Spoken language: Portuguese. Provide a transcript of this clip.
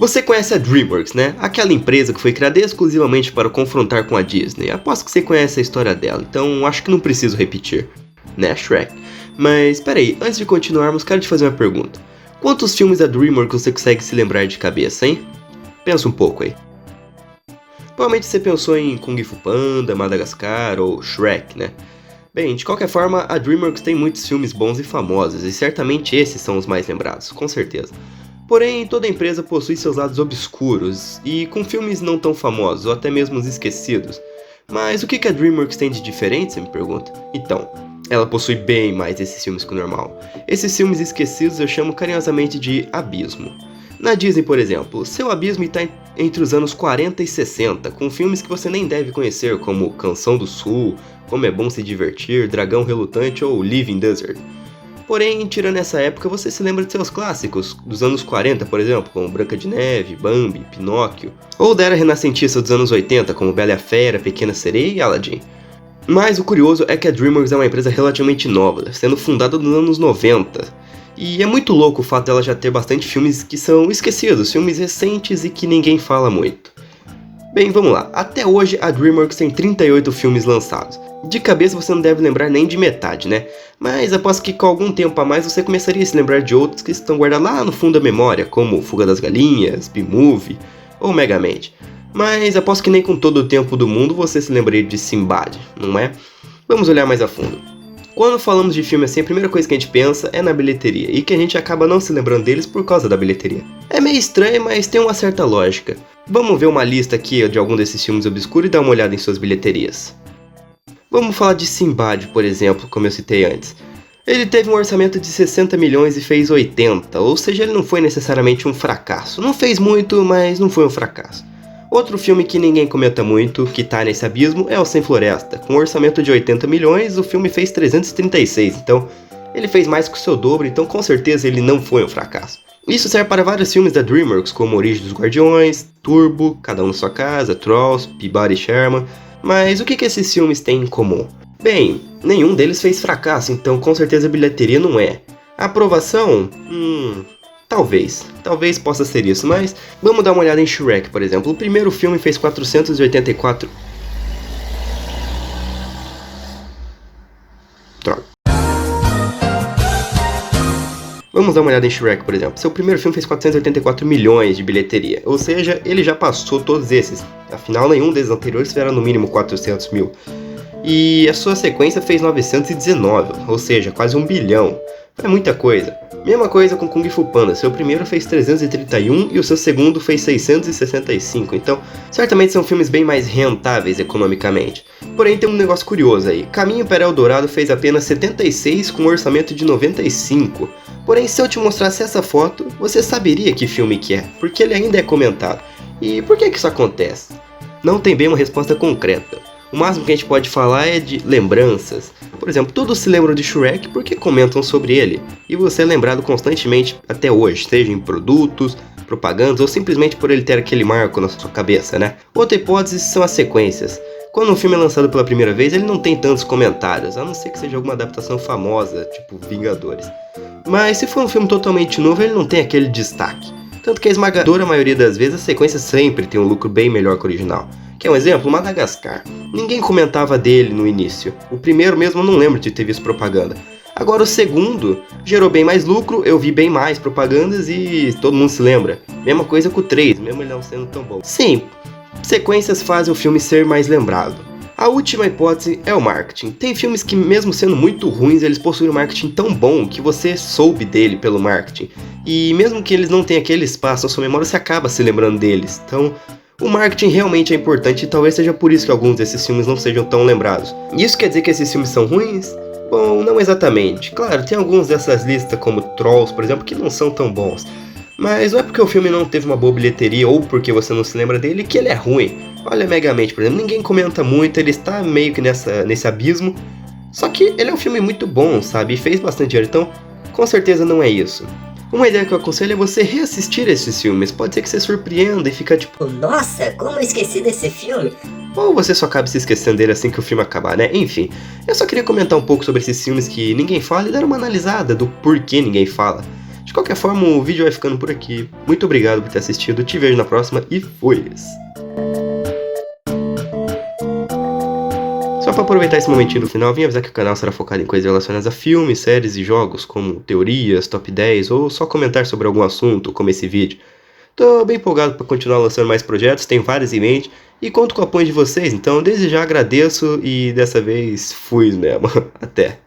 Você conhece a DreamWorks, né? Aquela empresa que foi criada exclusivamente para confrontar com a Disney. Aposto que você conhece a história dela, então acho que não preciso repetir, né, Shrek? Mas peraí, antes de continuarmos, quero te fazer uma pergunta. Quantos filmes da DreamWorks você consegue se lembrar de cabeça, hein? Pensa um pouco aí. Provavelmente você pensou em Kung Fu Panda, Madagascar ou Shrek, né? Bem, de qualquer forma, a DreamWorks tem muitos filmes bons e famosos, e certamente esses são os mais lembrados, com certeza. Porém, toda empresa possui seus lados obscuros, e com filmes não tão famosos, ou até mesmo os esquecidos. Mas o que a DreamWorks tem de diferente, você me pergunta? Então, ela possui bem mais desses filmes que o normal. Esses filmes esquecidos eu chamo carinhosamente de abismo. Na Disney, por exemplo, seu abismo está entre os anos 40 e 60, com filmes que você nem deve conhecer, como Canção do Sul, Como é Bom Se Divertir, Dragão Relutante ou Living Desert. Porém, tirando essa época, você se lembra de seus clássicos, dos anos 40, por exemplo, como Branca de Neve, Bambi, Pinóquio, ou da era renascentista dos anos 80, como Bela e a Fera, Pequena Sereia e Aladdin. Mas o curioso é que a DreamWorks é uma empresa relativamente nova, sendo fundada nos anos 90. E é muito louco o fato dela já ter bastante filmes que são esquecidos, filmes recentes e que ninguém fala muito. Bem, vamos lá. Até hoje a DreamWorks tem 38 filmes lançados. De cabeça você não deve lembrar nem de metade, né? Mas aposto que com algum tempo a mais você começaria a se lembrar de outros que estão guardados lá no fundo da memória, como Fuga das Galinhas, B-Movie ou Megamente. Mas aposto que nem com todo o tempo do mundo você se lembraria de Sinbad, não é? Vamos olhar mais a fundo. Quando falamos de filme assim, a primeira coisa que a gente pensa é na bilheteria, e que a gente acaba não se lembrando deles por causa da bilheteria. É meio estranho, mas tem uma certa lógica. Vamos ver uma lista aqui de algum desses filmes obscuros e dar uma olhada em suas bilheterias. Vamos falar de Sinbad, por exemplo, como eu citei antes. Ele teve um orçamento de 60 milhões e fez 80, ou seja, ele não foi necessariamente um fracasso. Não fez muito, mas não foi um fracasso. Outro filme que ninguém comenta muito, que tá nesse abismo, é O Sem Floresta. Com um orçamento de 80 milhões, o filme fez 336, então ele fez mais que o seu dobro, então com certeza ele não foi um fracasso. Isso serve para vários filmes da DreamWorks, como Origem dos Guardiões, Turbo, Cada Um na Sua Casa, Trolls, Peabody e Sherman. Mas o que esses filmes têm em comum? Bem, nenhum deles fez fracasso, então com certeza a bilheteria não é. A aprovação? Talvez possa ser isso, mas vamos dar uma olhada em Shrek, por exemplo. O primeiro filme fez 484... Droga. Vamos dar uma olhada em Shrek, por exemplo. Seu primeiro filme fez 484 milhões de bilheteria, ou seja, ele já passou todos esses. Afinal, nenhum desses anteriores fizeram no mínimo 400 mil. E a sua sequência fez 919, ou seja, quase 1 bilhão. É muita coisa. Mesma coisa com Kung Fu Panda, seu primeiro fez 331 e o seu segundo fez 665, então certamente são filmes bem mais rentáveis economicamente. Porém tem um negócio curioso aí, Caminho para Eldorado fez apenas 76 com um orçamento de 95, porém se eu te mostrasse essa foto, você saberia que filme que é, porque ele ainda é comentado. E por que isso acontece? Não tem bem uma resposta concreta. O máximo que a gente pode falar é de lembranças. Por exemplo, todos se lembram de Shrek porque comentam sobre ele, e você é lembrado constantemente até hoje, seja em produtos, propagandas ou simplesmente por ele ter aquele marco na sua cabeça, né? Outra hipótese são as sequências. Quando um filme é lançado pela primeira vez, ele não tem tantos comentários, a não ser que seja alguma adaptação famosa, tipo Vingadores. Mas se for um filme totalmente novo, ele não tem aquele destaque. Tanto que a esmagadora maioria das vezes a sequência sempre tem um lucro bem melhor que o original. Quer um exemplo? Madagascar. Ninguém comentava dele no início. O primeiro mesmo eu não lembro de ter visto propaganda. Agora o segundo gerou bem mais lucro, eu vi bem mais propagandas e todo mundo se lembra. Mesma coisa com o 3, mesmo ele não sendo tão bom. Sim, sequências fazem o filme ser mais lembrado. A última hipótese é o marketing. Tem filmes que, mesmo sendo muito ruins, eles possuem um marketing tão bom que você soube dele pelo marketing. E mesmo que eles não tenham aquele espaço na sua memória, você acaba se lembrando deles. Então, o marketing realmente é importante e talvez seja por isso que alguns desses filmes não sejam tão lembrados. Isso quer dizer que esses filmes são ruins? Bom, não exatamente. Claro, tem alguns dessas listas, como Trolls, por exemplo, que não são tão bons. Mas não é porque o filme não teve uma boa bilheteria ou porque você não se lembra dele que ele é ruim. Olha Megamente, por exemplo, ninguém comenta muito, ele está meio que nesse abismo. Só que ele é um filme muito bom, sabe? E fez bastante dinheiro, então com certeza não é isso. Uma ideia que eu aconselho é você reassistir esses filmes. Pode ser que você surpreenda e fica tipo... Nossa, como eu esqueci desse filme. Ou você só acaba se esquecendo dele assim que o filme acabar, né? Enfim, eu só queria comentar um pouco sobre esses filmes que ninguém fala e dar uma analisada do porquê ninguém fala. De qualquer forma, o vídeo vai ficando por aqui. Muito obrigado por ter assistido, te vejo na próxima e fui! Só para aproveitar esse momentinho do final, vim avisar que o canal será focado em coisas relacionadas a filmes, séries e jogos, como teorias, top 10 ou só comentar sobre algum assunto, como esse vídeo. Tô bem empolgado para continuar lançando mais projetos, tenho vários em mente e conto com o apoio de vocês, então desde já agradeço e dessa vez fui mesmo. Até!